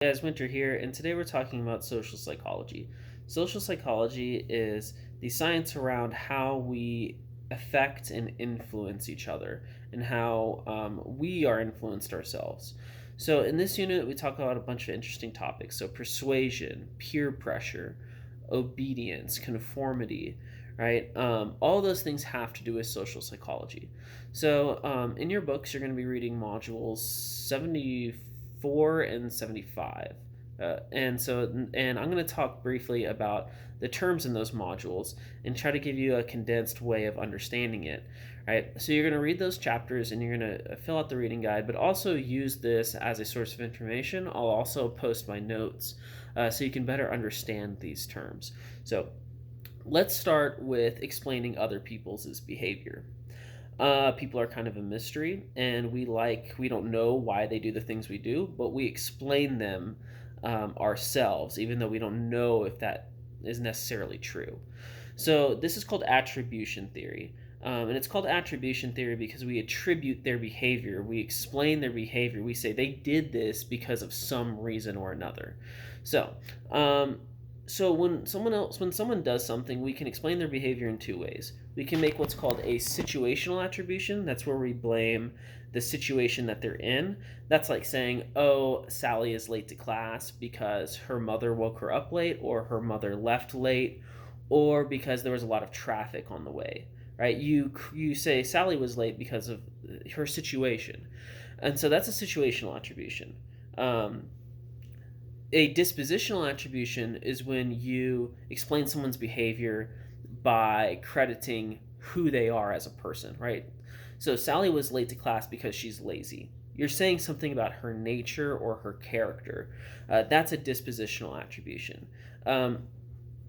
Guys, Winter here, and today we're talking about social psychology. Social psychology is the science around how we affect and influence each other, and how we are influenced ourselves. So, in this unit, we talk about a bunch of interesting topics. So, persuasion, peer pressure, obedience, conformity, right? All those things have to do with social psychology. So, in your books, you're going to be reading modules 74 and 75. And I'm going to talk briefly about the terms in those modules and try to give you a condensed way of understanding it. Right? So you're going to read those chapters and you're going to fill out the reading guide, but also use this as a source of information. I'll also post my notes so you can better understand these terms. So let's start with explaining other people's behavior. People are kind of a mystery, and we don't know why they do the things we do, but we explain them ourselves, even though we don't know if that is necessarily true. So this is called attribution theory. And it's called attribution theory because we attribute their behavior, we explain their behavior, we say they did this because of some reason or another. So, um, so when someone does something, we can explain their behavior in two ways. We can make what's called a situational attribution. That's where we blame the situation that they're in. That's like saying, "Oh, Sally is late to class because her mother woke her up late, or her mother left late, or because there was a lot of traffic on the way." Right? You say Sally was late because of her situation, and so that's a situational attribution. Um, a dispositional attribution is when you explain someone's behavior by crediting who they are as a person, right? So Sally was late to class because she's lazy. You're saying something about her nature or her character. That's a dispositional attribution. Um,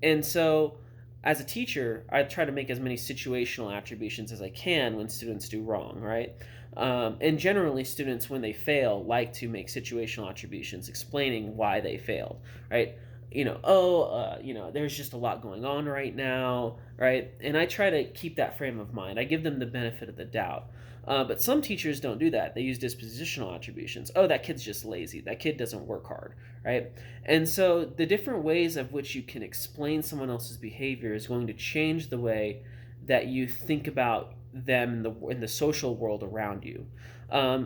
and so, as a teacher, I try to make as many situational attributions as I can when students do wrong, right? And generally, students, when they fail, like to make situational attributions explaining why they failed, right? There's just a lot going on right now, right? And I try to keep that frame of mind. I give them the benefit of the doubt. But some teachers don't do that. They use dispositional attributions. Oh, that kid's just lazy. That kid doesn't work hard, right? And so the different ways of which you can explain someone else's behavior is going to change the way that you think about them in the social world around you.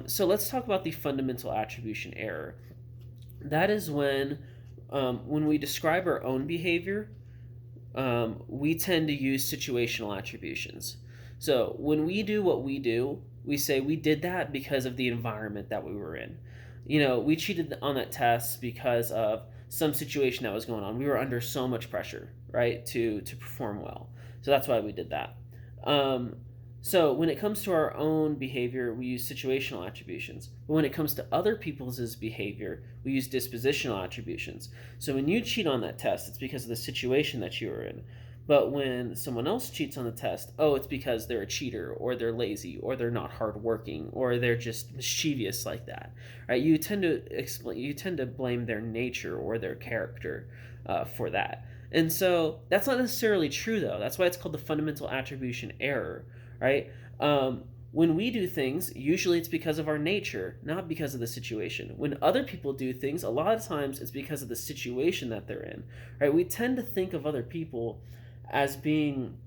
So let's talk about the fundamental attribution error. That is when we describe our own behavior, we tend to use situational attributions. So when we do what we do, we say we did that because of the environment that we were in. We cheated on that test because of some situation that was going on. We were under so much pressure, right, to perform well. So that's why we did that. Um, so when it comes to our own behavior, we use situational attributions. But when it comes to other people's behavior, we use dispositional attributions. So when you cheat on that test, it's because of the situation that you were in. But when someone else cheats on the test, oh, it's because they're a cheater, or they're lazy, or they're not hardworking, or they're just mischievous like that, right? You tend to blame their nature or their character for that. And so that's not necessarily true, though. That's why it's called the fundamental attribution error, right? When we do things, usually it's because of our nature, not because of the situation. When other people do things, a lot of times it's because of the situation that they're in, right? We tend to think of other people as being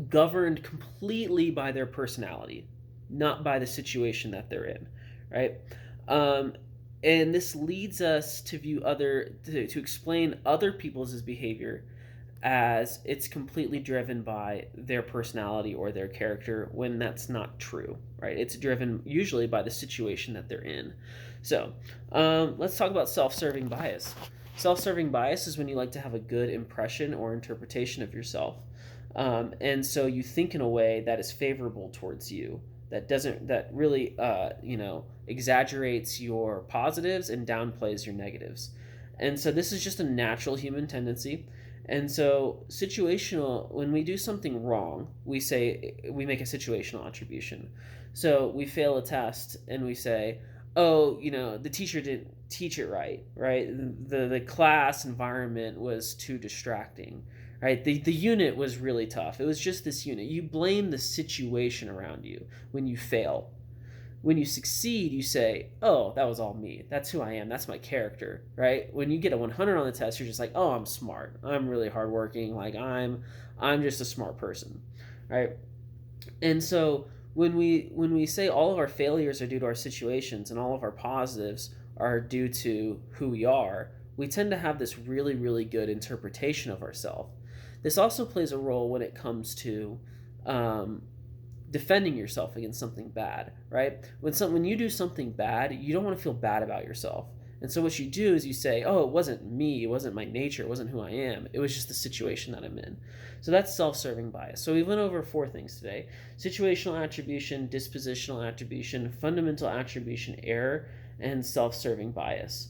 governed completely by their personality, not by the situation that they're in, right? Um, and this leads us to to explain other people's behavior as it's completely driven by their personality or their character when that's not true, right? It's driven usually by the situation that they're in. So let's talk about self-serving bias. Self-serving bias is when you like to have a good impression or interpretation of yourself, and so you think in a way that is favorable towards you, that really exaggerates your positives and downplays your negatives. And so this is just a natural human tendency. And so situational, when we do something wrong, we make a situational attribution. So we fail a test and we say, oh, the teacher didn't teach it right, right? The class environment was too distracting, right? The unit was really tough. It was just this unit. You blame the situation around you when you fail. When you succeed, you say, oh, that was all me. That's who I am. That's my character, right? When you get a 100 on the test, you're just like, oh, I'm smart. I'm really hardworking. Like I'm just a smart person, right? And so when we say all of our failures are due to our situations and all of our positives are due to who we are, we tend to have this really, really good interpretation of ourselves. This also plays a role when it comes to um, defending yourself against something bad, right? When you do something bad, you don't want to feel bad about yourself. And so what you do is you say, "Oh, it wasn't me, it wasn't my nature, it wasn't who I am. It was just the situation that I'm in." So that's self-serving bias. So we went over four things today: situational attribution, dispositional attribution, fundamental attribution error, and self-serving bias.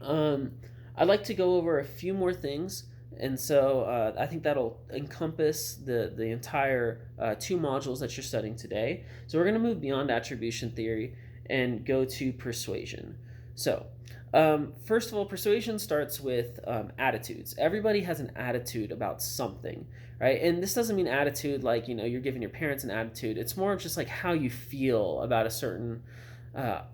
Um, I'd like to go over a few more things, and so I think that'll encompass the entire two modules that you're studying today. So we're going to move beyond attribution theory and go to persuasion. So first of all, persuasion starts with attitudes. Everybody has an attitude about something, right? And this doesn't mean attitude like, you're giving your parents an attitude. It's more of just like how you feel about a certain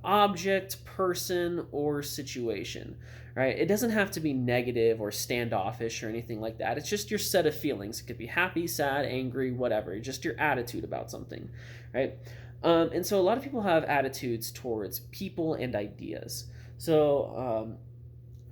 object, person, or situation, right? It doesn't have to be negative or standoffish or anything like that. It's just your set of feelings. It could be happy, sad, angry, whatever. Just your attitude about something, right? And so a lot of people have attitudes towards people and ideas. So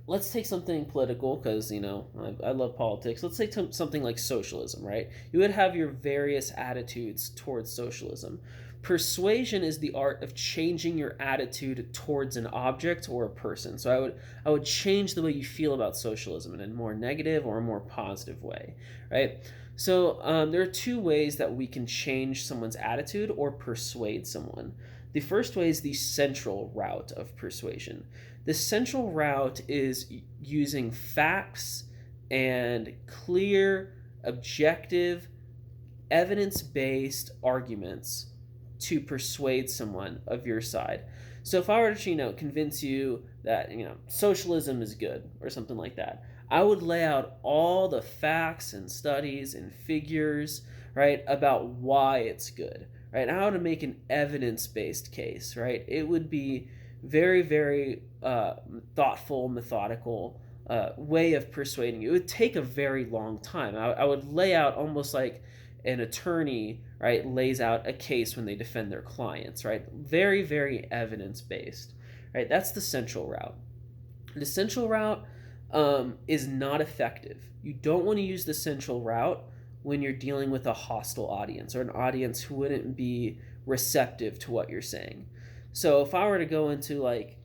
let's take something political because, I love politics. Let's take something like socialism, right? You would have your various attitudes towards socialism. Persuasion is the art of changing your attitude towards an object or a person. So I would change the way you feel about socialism in a more negative or a more positive way, right? So there are two ways that we can change someone's attitude or persuade someone. The first way is the central route of persuasion. The central route is using facts and clear, objective, evidence-based arguments to persuade someone of your side. So if I were to, convince you that, socialism is good or something like that, I would lay out all the facts and studies and figures, right, about why it's good, right? How to make an evidence-based case, right? It would be very, very thoughtful, methodical way of persuading you. It would take a very long time. I would lay out almost like an attorney, right, lays out a case when they defend their clients, right? Very, very evidence-based, right? That's the central route. The central route is not effective. You don't want to use the central route when you're dealing with a hostile audience or an audience who wouldn't be receptive to what you're saying. So if I were to go into a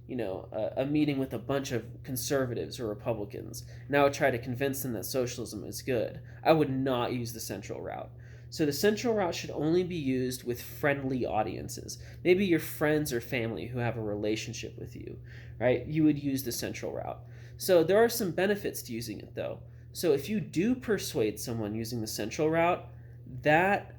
meeting with a bunch of conservatives or Republicans, and I would try to convince them that socialism is good, I would not use the central route. So the central route should only be used with friendly audiences. Maybe your friends or family who have a relationship with you, right? You would use the central route. So there are some benefits to using it though. So if you do persuade someone using the central route, that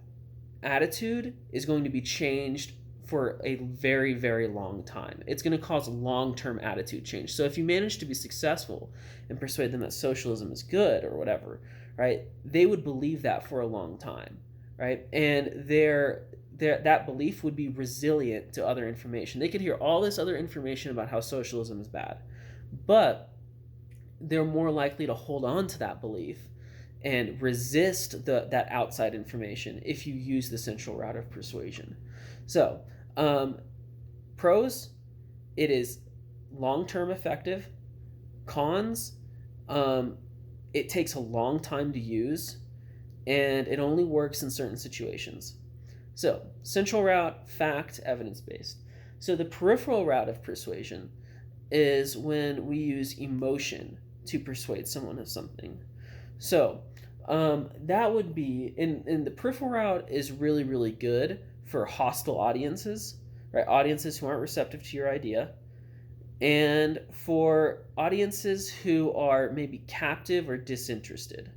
attitude is going to be changed for a very, very long time. It's going to cause long-term attitude change. So if you manage to be successful and persuade them that socialism is good or whatever, right, they would believe that for a long time, right? And that belief would be resilient to other information. They could hear all this other information about how socialism is bad, but they're more likely to hold on to that belief and resist that outside information if you use the central route of persuasion. So, pros, it is long-term effective. Cons, it takes a long time to use, and it only works in certain situations. So, central route, fact, evidence-based. So the peripheral route of persuasion is when we use emotion to persuade someone of something. So that would be in the peripheral route is really, really good for hostile audiences, right? Audiences who aren't receptive to your idea, and for audiences who are maybe captive or disinterested.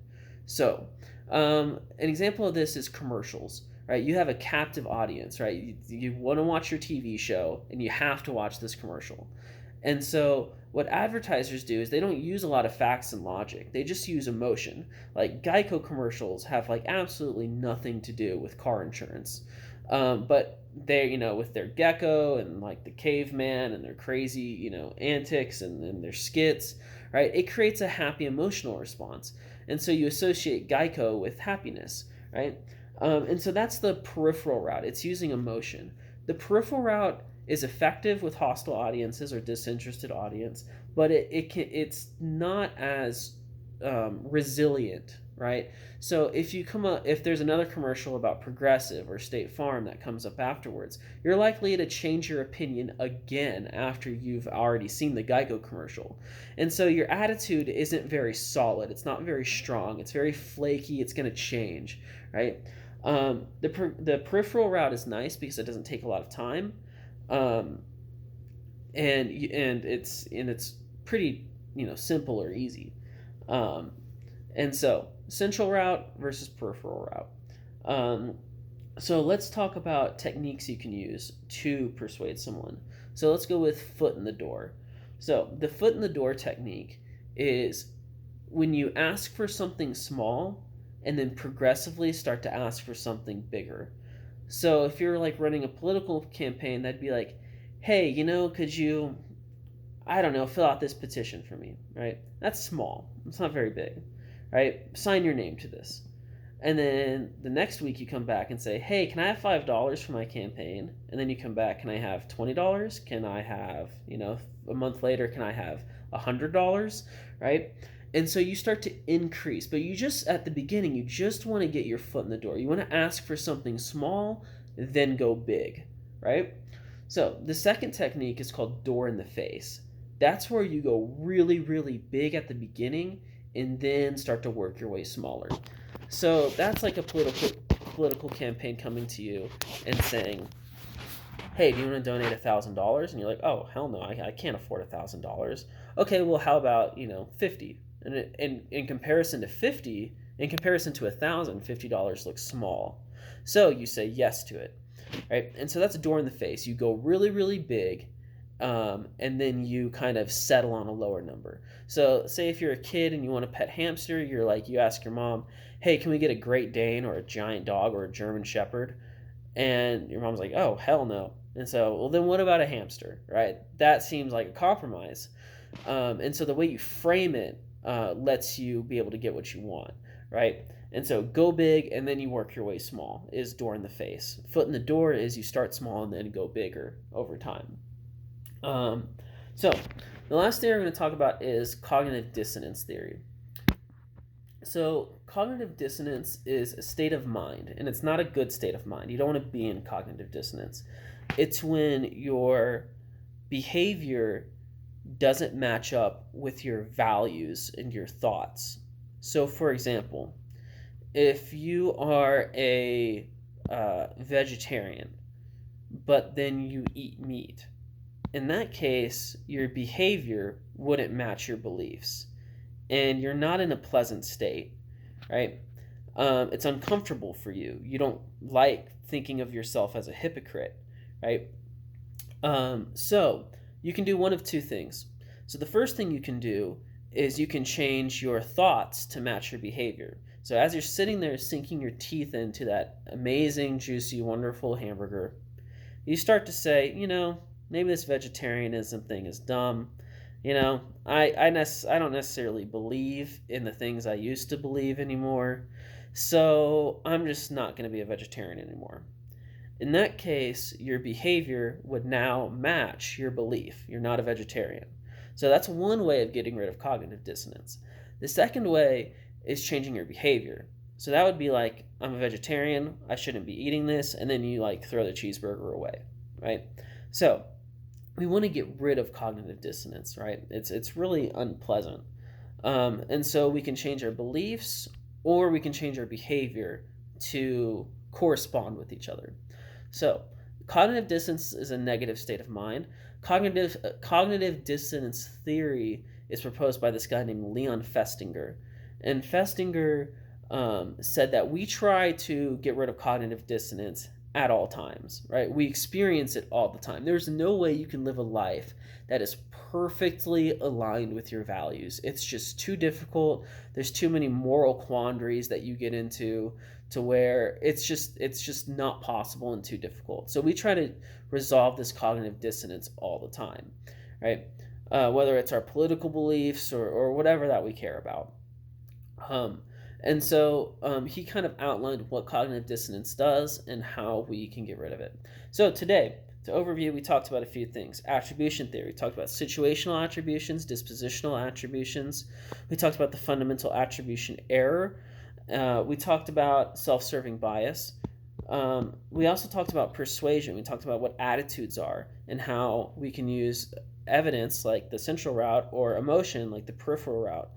So an example of this is commercials, right? You have a captive audience, right? You want to watch your TV show and you have to watch this commercial. And so what advertisers do is they don't use a lot of facts and logic. They just use emotion. Like Geico commercials have like absolutely nothing to do with car insurance. But they, with their gecko and like the caveman and their crazy, antics and their skits, right? It creates a happy emotional response. And so you associate Geico with happiness, right? And so that's the peripheral route. It's using emotion. The peripheral route is effective with hostile audiences or disinterested audience, but it's not as resilient, right? So if there's another commercial about Progressive or State Farm that comes up afterwards, you're likely to change your opinion again after you've already seen the Geico commercial. And so your attitude isn't very solid. It's not very strong. It's very flaky. It's going to change, right? The peripheral route is nice because it doesn't take a lot of time, um, and it's pretty simple or easy. Um, and so, central route versus peripheral route. So let's talk about techniques you can use to persuade someone. So let's go with foot in the door. So the foot in the door technique is when you ask for something small and then progressively start to ask for something bigger. So if you're like running a political campaign, that'd be like, hey, could you, I don't know, fill out this petition for me, right? That's small. It's not very big, right? Sign your name to this. And then the next week you come back and say, hey, can I have $5 for my campaign? And then you come back, can I have $20? Can I have, a month later, can I have $100? Right? And so you start to increase, but at the beginning, you just want to get your foot in the door. You want to ask for something small, then go big, right? So the second technique is called door in the face. That's where you go really, really big at the beginning and then start to work your way smaller. So that's like a political campaign coming to you and saying, hey, do you want to donate $1,000? And you're like, oh, hell no, I can't afford $1,000. Okay, well, how about, 50? And in comparison to 50, in comparison to $1,000, looks small. So you say yes to it, right? And so that's a door in the face. You go really, really big, and then you kind of settle on a lower number. So say if you're a kid and you want a pet hamster, you ask your mom, hey, can we get a Great Dane or a giant dog or a German Shepherd? And your mom's like, oh, hell no. And so, well, then what about a hamster, right? That seems like a compromise. And so the way you frame it lets you be able to get what you want, right? And so go big and then you work your way small is door in the face. Foot in the door is you start small and then go bigger over time. So the last thing we're going to talk about is cognitive dissonance theory. So cognitive dissonance is a state of mind, and it's not a good state of mind. You don't want to be in cognitive dissonance. It's when your behavior doesn't match up with your values and your thoughts. So, for example, if you are a vegetarian, but then you eat meat, in that case, your behavior wouldn't match your beliefs, and you're not in a pleasant state, right? It's uncomfortable for you. You don't like thinking of yourself as a hypocrite, right? So you can do one of two things. So the first thing you can do is you can change your thoughts to match your behavior. So as you're sitting there sinking your teeth into that amazing, juicy, wonderful hamburger, you start to say, maybe this vegetarianism thing is dumb. I don't necessarily believe in the things I used to believe anymore. So I'm just not going to be a vegetarian anymore. In that case, your behavior would now match your belief. You're not a vegetarian. So that's one way of getting rid of cognitive dissonance. The second way is changing your behavior. So that would be like, I'm a vegetarian, I shouldn't be eating this, and then you throw the cheeseburger away, right? So we want to get rid of cognitive dissonance, right? It's really unpleasant. And so we can change our beliefs or we can change our behavior to correspond with each other. So cognitive dissonance is a negative state of mind. Cognitive dissonance theory is proposed by this guy named Leon Festinger. And Festinger said that we try to get rid of cognitive dissonance at all times, right? We experience it all the time. There's no way you can live a life that is perfectly aligned with your values. It's just too difficult. There's too many moral quandaries that you get into to where it's just not possible and too difficult. So we try to resolve this cognitive dissonance all the time, right? Whether it's our political beliefs or whatever that we care about. Um, and so he kind of outlined what cognitive dissonance does and how we can get rid of it. So today, to overview, we talked about a few things. Attribution theory. We talked about situational attributions, dispositional attributions. We talked about the fundamental attribution error. We talked about self-serving bias. We also talked about persuasion. We talked about what attitudes are and how we can use evidence like the central route or emotion like the peripheral route.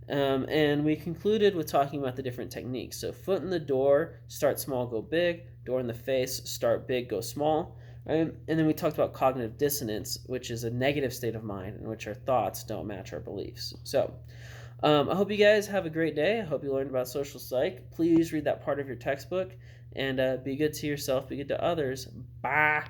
And we concluded with talking about the different techniques. So, foot in the door, start small, go big. Door in the face, start big, go small. Right? And then we talked about cognitive dissonance, which is a negative state of mind in which our thoughts don't match our beliefs. So, I hope you guys have a great day. I hope you learned about social psych. Please read that part of your textbook and be good to yourself, be good to others. Bye.